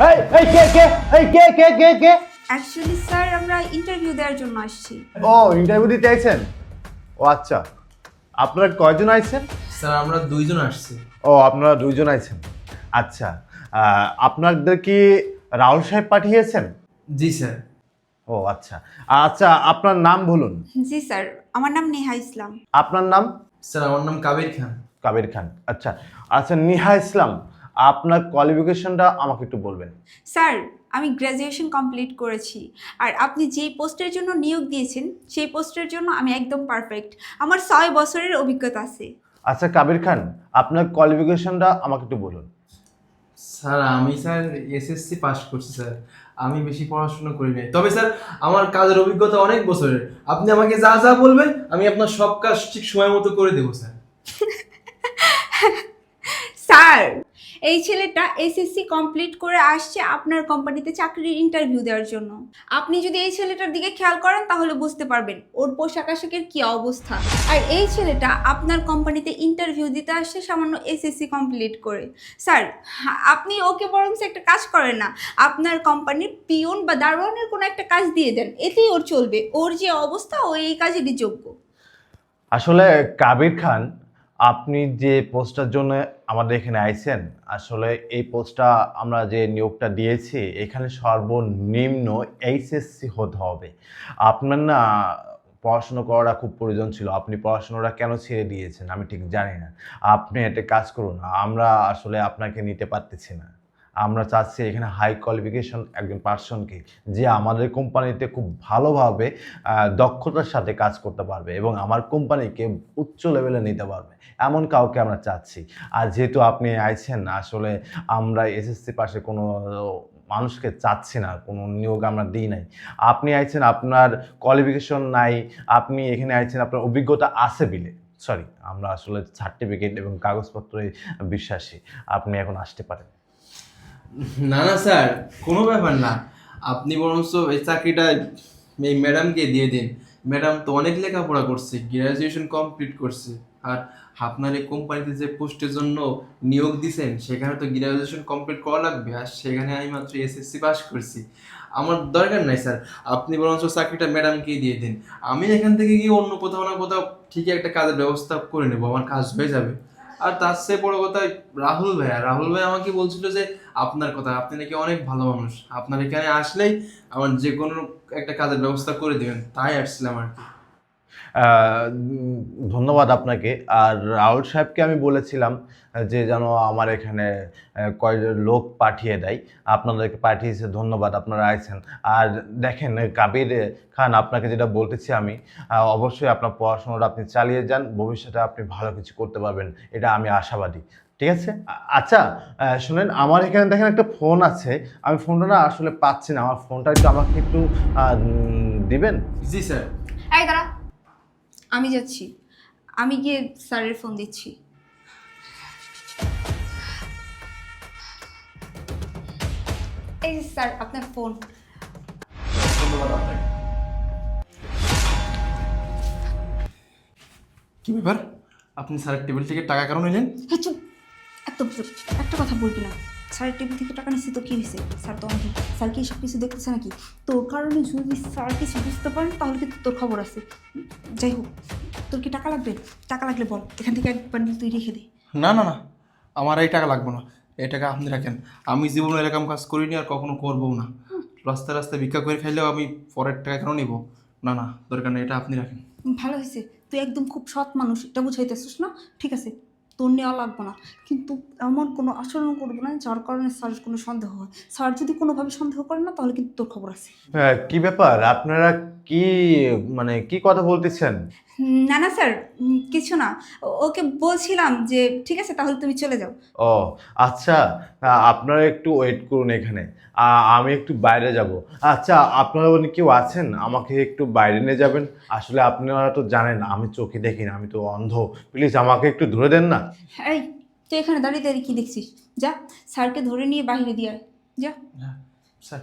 এই কে কে এই কে কে কে কে actually sir আমরা ইন্টারভিউ দেওয়ার জন্য আসছি। ও ইন্টারভিউ দিতে আইছেন? ও আচ্ছা, আপনারা কয়জন আইছেন? স্যার আমরা দুইজন আসছি। ও আপনারা দুইজন আইছেন, আচ্ছা। আপনাদের কি রাহুল সাহেব পাঠিয়েছেন? জি স্যার। ও আচ্ছা আচ্ছা, আপনার নাম বলুন। জি স্যার, আমার নাম নেহা ইসলাম। আপনার নাম? স্যার আমার নাম কাবির খান। কাবির খান, আচ্ছা আচ্ছা। নিহা ইসলাম, আপনার কোয়ালিফিকেশনটা আমাকে একটু বলবেন। স্যার আমি গ্র্যাজুয়েশন কমপ্লিট করেছি, আর আপনি যেই পোস্টের জন্য নিয়োগ দিয়েছেন সেই পোস্টের জন্য আমি একদম পারফেক্ট। আমার 6 বছরের অভিজ্ঞতা আছে। আচ্ছা কাবির খান, আপনার কোয়ালিফিকেশনটা আমাকে একটু বলুন। স্যার আমি স্যার এসএসসি পাস করছি স্যার। আমি বেশি পড়াশোনা করি নাই, তবে স্যার আমার কাজের অভিজ্ঞতা অনেক বছরের। আপনি আমাকে যা যা বলবেন আমি আপনার সব কাজ ঠিক সময় মতো করে দেবো স্যার। স্যার এই ছেলেটা এসএসসি কমপ্লিট করে আসছে আপনার কোম্পানিতে চাকরির ইন্টারভিউ দেওয়ার জন্য। আপনি যদি এই ছেলেটার দিকে খেয়াল করেন তাহলে বুঝতে পারবেন ওর পোশাক আশাকের কী অবস্থা। আর এই ছেলেটা আপনার কোম্পানিতে ইন্টারভিউ দিতে আসছে সামান্য এসএসসি কমপ্লিট করে। স্যার আপনি ওকে বরং একটা কাজ করেন না, আপনার কোম্পানির পিয়ন বা দারোয়ানের কোনো একটা কাজ দিয়ে দেন, এতেই ওর চলবে। ওর যে অবস্থা ও এই কাজেরই যোগ্য। আসলে কাবির খান, আপনি যে পোস্টটার জন্য আমাদের এখানে আইছেন, আসলে এই পোস্টটা আমরা যে নিয়োগটা দিয়েছি এখানে সর্বনিম্ন এইচএসসি হতে হবে। আপনার না পড়াশুনো করাটা খুব প্রয়োজন ছিল, আপনি পড়াশোনাটা কেন ছেড়ে দিয়েছেন আমি ঠিক জানি না। আপনি একটা কাজ করুন, আমরা আসলে আপনাকে নিতে পারতেছি না। আমরা চাচ্ছি এখানে হাই কোয়ালিফিকেশন একজন পার্সনকে, যে আমাদের কোম্পানিতে খুব ভালোভাবে দক্ষতার সাথে কাজ করতে পারবে এবং আমার কোম্পানিকে উচ্চ লেভেলে নিতে পারবে, এমন কাউকে আমরা চাচ্ছি। আর যেহেতু আপনি আইছেন, আসলে আমরা এসএসসি পাশে কোনো মানুষকে চাচ্ছি না, কোনো নিয়োগ আমরা দিই নাই। আপনি আইছেন, আপনার কোয়ালিফিকেশন নাই, আপনি এখানে আইছেন আপনার অভিজ্ঞতা আছে বিলে, সরি, আমরা আসলে সার্টিফিকেট এবং কাগজপত্রে বিশ্বাসী। আপনি এখন আসতে পারেন। না না স্যার, কোনো ব্যাপার না। আপনি বরঞ্চ এই চাকরিটা এই ম্যাডামকে দিয়ে দিন। ম্যাডাম তো অনেক লেখাপড়া করছে, গ্র্যাজুয়েশন কমপ্লিট করছে। আর আপনার এই কোম্পানিতে যে পোস্টের জন্য নিয়োগ দিছেন সেখানে তো গ্র্যাজুয়েশন কমপ্লিট করা লাগবে, আর সেখানে আমি মাত্র এসএসসি পাস করছি। আমার দরকার নাই স্যার, আপনি বরঞ্চ চাকরিটা ম্যাডামকেই দিয়ে দিন। আমি এখান থেকে গিয়ে অন্য কোথাও না কোথাও ঠিকই একটা কাজের ব্যবস্থা করে নেবো, আমার কাজ হয়ে যাবে। আর তার চেয়ে বড় কথা, রাহুল ভাই আমাকে বলছিল যে আপনার কথা, আপনি নাকি অনেক ভালো মানুষ, আপনার এখানে আসলেই আমার যে কোনো একটা কাজের ব্যবস্থা করে দিবেন, তাই আসছিলাম আর কি। ধন্যবাদ আপনাকে। আর রাহুল সাহেবকে আমি বলেছিলাম যে যেন আমার এখানে কয়েকজন লোক পাঠিয়ে দেয়, আপনাদেরকে পাঠিয়েছে, ধন্যবাদ, আপনারা আইছেন। আর দেখেন কাবির খান, আপনাকে যেটা বলতেছি আমি, অবশ্যই আপনার পড়াশোনাটা আপনি চালিয়ে যান, ভবিষ্যতে আপনি ভালো কিছু করতে পারবেন, এটা আমি আশাবাদী। ঠিক আছে? আচ্ছা শুনেন, আমার এখানে দেখেন একটা ফোন আছে, আমি ফোনটা না আসলে পাচ্ছি না, আমার ফোনটা একটু আমাকে একটু দিবেন? জি স্যার। এই দাঁড়া, আমি যাচ্ছি, আমি গিয়ে স্যারের ফোন দিচ্ছি। এই যে স্যার আপনার ফোন। ধন্যবাদ আপনাকে। কি ব্যাপার, আপনি স্যারের টেবিল থেকে টাকা কেন নিলেন? হ্যাঁ চুপ, একদম চুপ, একটা কথা বলবি না। স্যারের টেবিল থেকে টাকা নিচ্ছি তো কী হয়েছে? স্যার তো অনেক, স্যার কি সব কিছু দেখতেছে নাকি? তোর কারণে যদি স্যার কিছু বুঝতে পারেন তাহলে কিন্তু তোর খবর আছে। যাই হোক, তোর কি টাকা লাগবে? টাকা লাগলে বল, এখান থেকে এক বান্ডিল তুই রেখে দে। না না না, আমার এই টাকা লাগবে না, এই টাকা আপনি রাখেন। আমি জীবনে এরকম কাজ করিনি আর কখনো করবও না। রাস্তায় রাস্তায় ভিক্ষা করে খাইলেও আমি পরের টাকা কেন নিব? না না, দরকার নেই, এটা আপনি রাখেন। ভালো হয়েছে, তুই একদম খুব সৎ মানুষ, এটা বুঝাইতেছিস না? ঠিক আছে, তোর নেওয়া লাগবো না, কিন্তু এমন কোনো আচরণ করবো না যার কারণে স্যার কোনো সন্দেহ হয়। স্যার যদি কোনোভাবে সন্দেহ করে না তাহলে কিন্তু তোর খবর আছে। কি ব্যাপার, আপনারা কি মানে কি কথা বলতেছেন? না না স্যার, কিছু না। ওকে বলছিলাম যে ঠিক আছে তাহলে তুমি চলে যাও। ও আচ্ছা, আপনারা একটু ওয়েট করুন এখানে, আমি একটু বাইরে যাব। আচ্ছা, আপনারা কেউ আছেন, আমাকে একটু বাইরে নিয়ে যাবেন? আসলে আপনারা তো জানেন আমি চোখে দেখি না, আমি তো অন্ধ, প্লিজ আমাকে একটু ধরে দেন না। এই তুই এখানে দাঁড়িয়ে দাঁড়িয়ে কী দেখছিস? যা স্যারকে ধরে নিয়ে বাইরে দিয়ে আয়, যা। স্যার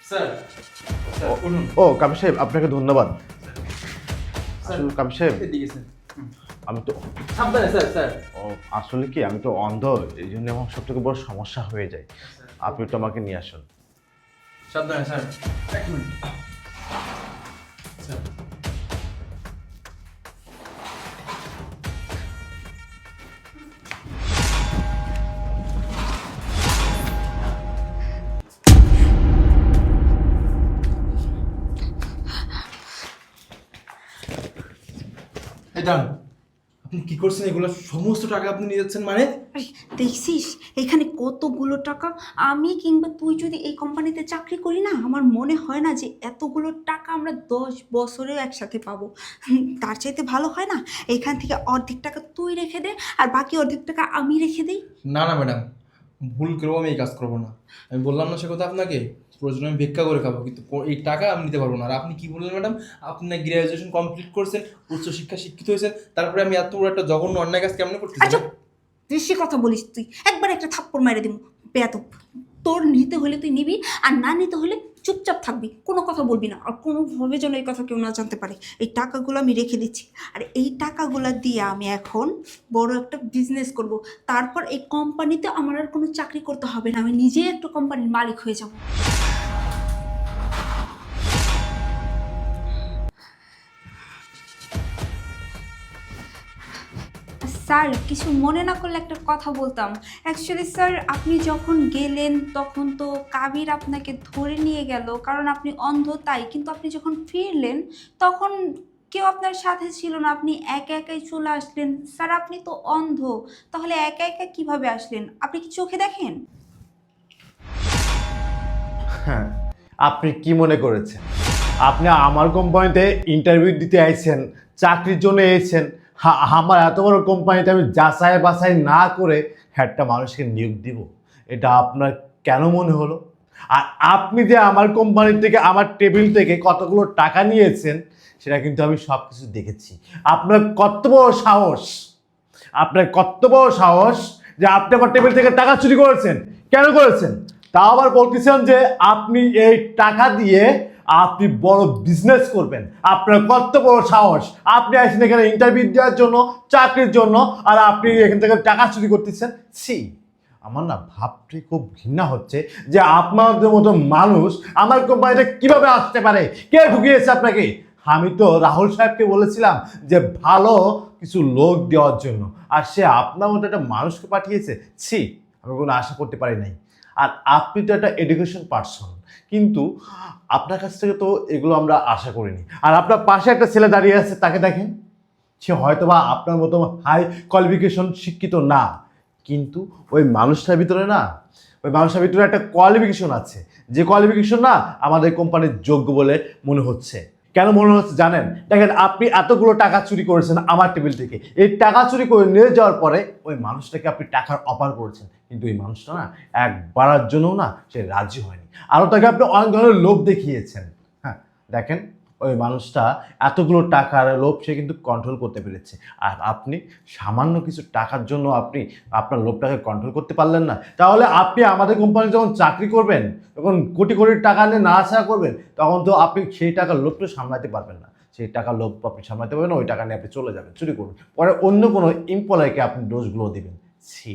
স্যার ও কাবির সাহেব, আপনাকে ধন্যবাদ। স্যার কাবির সাহেব, এদিকে স্যার। আমি তো সাবধানে স্যার স্যার। ও, আসলে কি আমি তো অন্ধ, এই জন্য আমার সব থেকে বড় সমস্যা হয়ে যায়। আপনি একটু আমাকে নিয়ে আসুন। সাবধানে স্যার। এক মিনিট স্যার। এই দাঁড়ান, আপনি কি করছেন? এগুলো সমস্ত টাকা আপনি নিয়ে যাচ্ছেন মানে? আরে দেখছিস এখানে কতগুলো টাকা। আমি কিংবা তুই যদি এই কোম্পানিতে চাকরি করি না, আমার মনে হয় না যে এতগুলো টাকা আমরা 10 বছরেও একসাথে পাবো। তার চাইতে ভালো হয় না এখান থেকে অর্ধেক টাকা তুই রেখে দে আর বাকি অর্ধেক টাকা আমি রেখে দিই। না না ম্যাডাম, ভুল করেও আমি এই কাজ করবো না। আমি বললাম না সে কথা আপনাকে, প্রয়োজন আমি ভিক্ষা করে খাবো, কিন্তু এই টাকা আমি নিতে পারবো না। আর আপনি কি বললেন ম্যাডাম? আপনি গ্র্যাজুয়েশন কমপ্লিট করছেন, উচ্চশিক্ষা শিক্ষিত হয়েছেন, তারপরে আমি এত বড় একটা জঘন্য অন্যায় কাজ কেমন করতেছি? আচ্ছা বেশি কথা বলিস তুই, একবার একটা থাপ্পড় মেরে দিব। বেয়াদব, তোর নিতে হলে তুই নিবি আর না নিতে হলে চুপচাপ থাকবি, কোনো কথা বলবি না। আর কোনোভাবে যেন এই কথা কেউ না জানতে পারে। এই টাকাগুলো আমি রেখে দিচ্ছি, আর এই টাকাগুলো দিয়ে আমি এখন বড় একটা বিজনেস করব। তারপর এই কোম্পানিতে আমার আর কোনো চাকরি করতে হবে না, আমি নিজেই একটা কোম্পানির মালিক হয়ে যাব। স্যার কিছু মনে না করলে একটা কথা বলতাম। অ্যাকচুয়ালি স্যার আপনি যখন গেলেন তখন তো কাবির আপনাকে ধরে নিয়ে গেল, কারণ আপনি অন্ধ তাই। কিন্তু আপনি যখন ফিরলেন তখন কেউ আপনার সাথে ছিল না, আপনি একা একাই চলে আসলেন। স্যার আপনি তো অন্ধ, তাহলে একা একা কিভাবে আসলেন? আপনি কি চোখে দেখেন? হ্যাঁ, আপনি কি মনে করেছেন আপনি আমার কোম্পানিতে ইন্টারভিউ দিতে আইছেন, চাকরির জন্য এসেছেন? আমার এত বড় কোম্পানিতে আমি যাচাই বাছাই না করে একটা মানুষকে নিয়োগ দিব, এটা আপনার কেন মনে হলো? আর আপনি যে আমার কোম্পানি থেকে আমার টেবিল থেকে কতগুলো টাকা নিয়েছেন সেটা কিন্তু আমি সব কিছু দেখেছি। আপনার কত বড় সাহস, আপনার কত বড় সাহস যে আপনি আমার টেবিল থেকে টাকা চুরি করেছেন? কেন করেছেন? তা আবার বলতেছেন যে আপনি এই টাকা দিয়ে আপনি বড় বিজনেস করবেন। আপনার কত বড় সাহস! আপনি আসেন এখানে ইন্টারভিউ দেওয়ার জন্য, চাকরির জন্য, আর আপনি এখান থেকে টাকা চুরি করতেছেন। ছি, আমার না ভাবতে খুব ঘৃণা হচ্ছে যে আপনাদের মতো মানুষ আমার কোম্পানিতে কিভাবে আসতে পারে। কে ঢুকিয়েছে আপনাকে? আমি তো রাহুল সাহেবকে বলেছিলাম যে ভালো কিছু লোক দেওয়ার জন্য, আর সে আপনার মতো একটা মানুষকে পাঠিয়েছে। ছি, আমি কোনো আশা করতে পারি নাই। আর আপনি তো একটা এডুকেশন পার্সন, কিন্তু আপনার কাছ থেকে তো এগুলো আমরা আশা করিনি। আর আপনার পাশে একটা ছেলে দাঁড়িয়ে আছে, তাকে দেখেন, সে হয়তোবা আপনার মতো হাই কোয়ালিফিকেশন শিক্ষিত না, কিন্তু ওই মানুষটার ভিতরে না, ওই মানুষটার ভিতরে একটা কোয়ালিফিকেশন আছে, যে কোয়ালিফিকেশন না আমাদের কোম্পানির যোগ্য বলে মনে হচ্ছে। কেন মনে হচ্ছে জানেন? দেখেন, আপনি এতগুলো টাকা চুরি করেছেন আমার টেবিল থেকে। এই টাকা চুরি করে নিয়ে যাওয়ার পরে ওই মানুষটাকে আপনি টাকার অফার করেছেন, কিন্তু ওই মানুষটা না একবারের জন্যও না সে রাজি হয়নি। আরও তাকে আপনি অনেক ধরনের লোভ দেখিয়েছেন। হ্যাঁ, দেখেন, ওই মানুষটা এতগুলো টাকার লোভ সে কিন্তু কন্ট্রোল করতে পেরেছে, আর আপনি সামান্য কিছু টাকার জন্য আপনি আপনার লোভটাকে কন্ট্রোল করতে পারলেন না। তাহলে আপনি আমাদের কোম্পানি যখন চাকরি করবেন, তখন কোটি কোটি টাকা নিয়ে নাড়াচাড়া করবেন, তখন তো আপনি সেই টাকার লোভটা সামলাতে পারবেন না। সেই টাকার লোভ আপনি সামলাতে পারবেন না, ওই টাকা নিয়ে আপনি চলে যাবেন, চুরি করবেন, পরে অন্য কোনো এমপ্লয়কে আপনি ডোজগুলো দিবেন। ছি,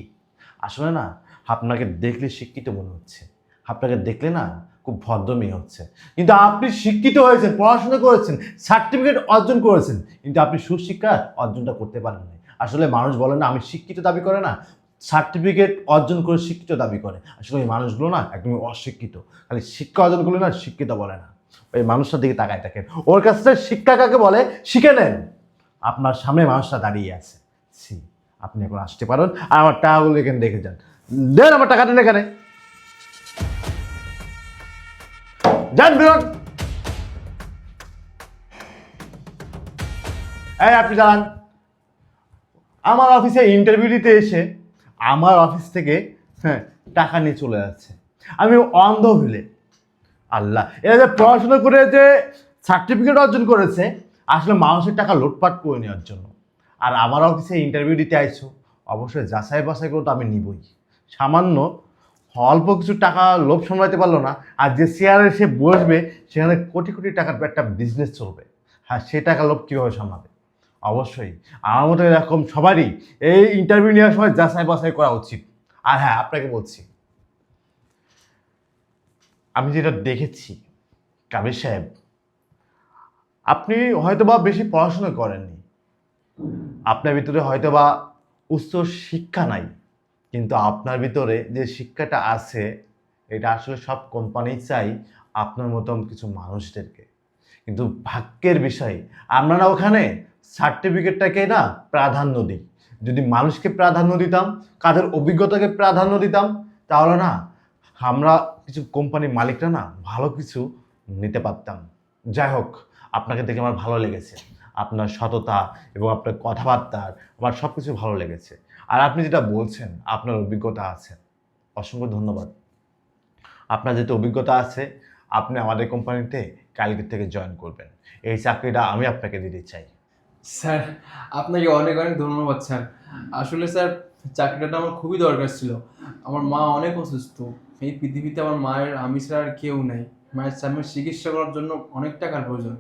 আসলে না আপনাকে দেখলে শিক্ষিত মনে হচ্ছে, আপনাকে দেখলে না খুব ভদ্র মেয়ে হচ্ছে, কিন্তু আপনি শিক্ষিত হয়েছেন, পড়াশোনা করেছেন, সার্টিফিকেট অর্জন করেছেন, কিন্তু আপনি সুশিক্ষা অর্জনটা করতে পারেন না। আসলে মানুষ বলে না আমি শিক্ষিত দাবি করে না, সার্টিফিকেট অর্জন করে শিক্ষিত দাবি করে। আসলে এই মানুষগুলো না একদমই অশিক্ষিত, খালি শিক্ষা অর্জন করলে না শিক্ষিত বলে না। ওই মানুষটার দিকে তাকায় থাকেন, ওর কাছ থেকে শিক্ষা কাকে বলে শিখে নেন। আপনার সামনে মানুষটা দাঁড়িয়ে আছে। ছি, আপনি এখন আসতে পারেন আর আমার টাকাগুলো এখানে দেখে যান। দেন আমার টাকা দেন এখানে, যান বেরোন। এই আপনি দাঁড়ান, আমার অফিসে ইন্টারভিউ দিতে এসে আমার অফিস থেকে টাকা নিয়ে চলে যাচ্ছে। আমি অন্ধ হলে আল্লাহ, এরা যে পড়াশোনা করে যে সার্টিফিকেট অর্জন করেছে আসলে মানুষের টাকা লুটপাট করে নেওয়ার জন্য। আর আমার অফিসে ইন্টারভিউ দিতে আইছো, অবশ্যই যাচাই বাছাই করে তো আমি নিবই। সামান্য অল্প কিছু টাকা লোভ সামলাতে পারলো না, আর যে চেয়ারে সে বসবে সেখানে কোটি কোটি টাকার একটা বিজনেস চলবে। হ্যাঁ, সে টাকা লোভ কীভাবে সামলাবে? অবশ্যই আমার মতো এরকম সবারই এই ইন্টারভিউ নেওয়ার সময় যাচাই বাছাই করা উচিত। আর হ্যাঁ, আপনাকে বলছি, আমি যেটা দেখেছি কাবির সাহেব, আপনি হয়তোবা বেশি পড়াশোনা করেননি, আপনার ভিতরে হয়তোবা উচ্চ শিক্ষা নাই, কিন্তু আপনার ভিতরে যে শিক্ষাটা আছে এটা আসলে সব কোম্পানি চাই আপনার মতন কিছু মানুষদেরকে। কিন্তু ভাগ্যের বিষয় আমরা না ওখানে সার্টিফিকেটটাকে না প্রাধান্য দিই। যদি মানুষকে প্রাধান্য দিতাম, কাদের অভিজ্ঞতাকে প্রাধান্য দিতাম, তাহলে না আমরা কিছু কোম্পানির মালিকরা না ভালো কিছু নিতে পারতাম। যাই হোক, আপনাকে দেখে আমার ভালো লেগেছে, আপনার সততা এবং আপনার কথাবার্তার আমার সব কিছু ভালো লেগেছে। আর আপনি যেটা বলছেন আপনার অভিজ্ঞতা আছে, অসংখ্য ধন্যবাদ। আপনার যেহেতু অভিজ্ঞতা আছে, আপনি আমাদের কোম্পানিতে কালকে থেকে জয়েন করবেন। এই চাকরিটা আমি আপনাকে দিতে চাই। স্যার আপনাকে অনেক অনেক ধন্যবাদ স্যার। আসলে স্যার চাকরিটা আমার খুবই দরকার ছিল। আমার মা অনেক অসুস্থ, এই পৃথিবীতে আমার মায়ের আমি ছাড়া আর কেউ নেই। মায়ের স্বামীর চিকিৎসা করার জন্য অনেক টাকার প্রয়োজন।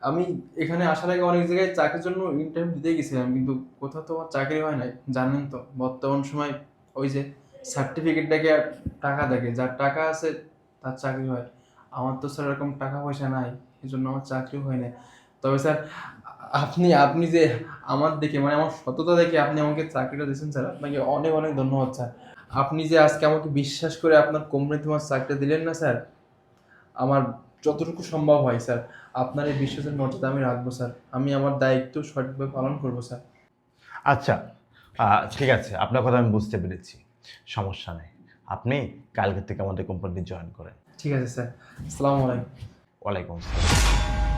আমি এখানে আসার আগে অনেক জায়গায় চাকরির জন্য ইন্টারভিউ দিতে গেছিলাম, কিন্তু কোথাও তো আমার চাকরি হয় নাই। জানেন তো বর্তমান সময় ওই যে সার্টিফিকেট দেখে আর টাকা দেখে, যার টাকা আছে তার চাকরি হয়। আমার তো স্যার এরকম টাকা পয়সা নাই, এই জন্য আমার চাকরি হয় না। তবে স্যার আপনি আপনি যে আমার দেখে মানে আমার সততা দেখে আপনি আমাকে চাকরিটা দিয়েছেন স্যার, আপনাকে অনেক অনেক ধন্যবাদ স্যার। আপনি যে আজকে আমাকে বিশ্বাস করে আপনার কোম্পানিতে আমার চাকরিটা দিলেন না স্যার, আমার যতটুকু সম্ভব হয় স্যার আপনার এই বিশ্বাসের মর্যাদা আমি রাখবো স্যার। আমি আমার দায়িত্ব সঠিকভাবে পালন করবো স্যার। আচ্ছা, ঠিক আছে, আপনার কথা আমি বুঝতে পেরেছি, সমস্যা নেই। আপনি কালকে থেকে আমাদের কোম্পানিতে জয়েন করেন। ঠিক আছে স্যার, আসসালামু আলাইকুম। ওয়ালাইকুম আসসালাম।